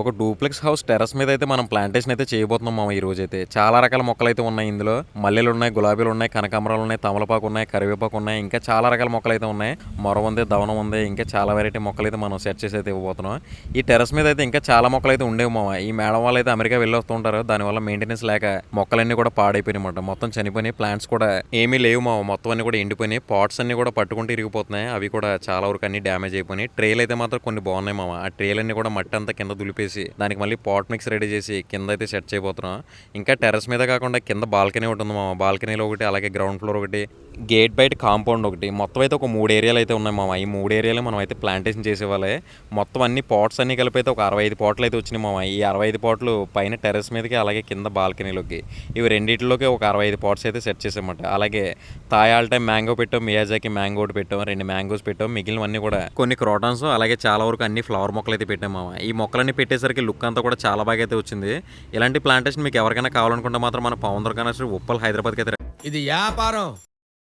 ఒక duplex house terrace మీద అయితే మనం ప్లాంటేషన్ అయితే చేయబోతున్నాం మామ ఈ రోజైతే. చాలా రకాల మొక్కలైతే ఉన్నాయి ఇందులో. మల్లెలున్నాయి, గులాబీలున్నాయి, కనకాంబరాలున్నాయి, తమలపాకు ఉన్నాయి, కరివేపాకు ఉన్నాయి. ఇంకా చాలా రకాల మొక్కలైతే ఉన్నాయి. మొర ఉంది, దవనం ఉంది. ఇంకా చాలా వెరైటీ మొక్కలైతే మనం సెట్ చేసి అయితే ఇవ్వబోతున్నాం. ఈ టెర్రస్ మీద అయితే ఇంకా చాలా మొక్కలైతే ఉండేవి మామ. ఈ మేడం వాళ్ళు అయితే అమెరికా వెళ్ళి వస్తుంటారు. దానివల్ల మెయింటెనెన్స్ లేక మొక్కలన్నీ కూడా పాడైపోయినాయి. మొత్తం చనిపోయినాయి. ప్లాంట్స్ కూడా ఏమీ లేవు మామ. మొత్తం అన్ని కూడా ఎండిపోయినాయి. పాట్స్ అన్ని కూడా పట్టుకుంటూ ఇరిగిపోతున్నాయి. అవి కూడా చాలా వరకు అన్ని డ్యామేజ్ అయిపోయినాయి. ట్రేలు అయితే మాత్రం కొన్ని బాగున్నాయి మామ. ఆ ట్రేలన్నీ కూడా మట్టి అంతా కింద దులిపేసి దానికి మళ్ళీ పాట్ మిక్స్ రెడీ చేసి కింద అయితే సెట్ చేయబోతున్నాం. ఇంకా టెర్రస్ మీద కాకుండా కింద బాల్కనీ ఒకటి ఉంది మామ. బాల్కనీలో ఒకటి, అలాగే గ్రౌండ్ ఫ్లోర్ ఒకటి, గేట్ బయట కాంపౌండ్ ఒకటి, మొత్తం అయితే ఒక 3 ఏరియాలు అయితే ఉన్నాయి మామ. ఈ 3 ఏరియాలో మనం అయితే ప్లాంటేషన్ చేసేవాళ్ళే. మొత్తం అన్ని పాట్స్ అన్ని కలిపి అయితే ఒక 65 పాట్లు అయితే వచ్చినాయి మామ. ఈ 65 పాట్లు పైన టెర్రస్ మీదకి, అలాగే కింద బాల్కనీలోకి, ఇవి రెండింటిలోకి ఒక 65 పాట్స్ అయితే సెట్ చేసామన్నమాట. అలాగే థాయ్ ఆల్ టైమ్ మ్యాంగో పెట్టాం, మియాజాకి మ్యాంగో ఒకటి పెట్టాం, 2 మ్యాంగోస్ పెట్టాం. మిగిలినవన్నీ కూడా కొన్ని క్రోటాన్స్, అలాగే చాలా వరకు అన్ని ఫ్లవర్ మొక్కలు అయితే పెట్టాం మామ. ఈ మొక్కలన్నీ పెట్టేసరికి లుక్ అంతా కూడా చాలా బాగా అయితే వచ్చింది. ఇలాంటి ప్లాంటేషన్ మీకు ఎవరికైనా కావాలనుకుంటే మాత్రం మన పవన్ దుర్గా ఉప్పల్ హైదరాబాద్కి అయితే ఇది వ్యాపారం.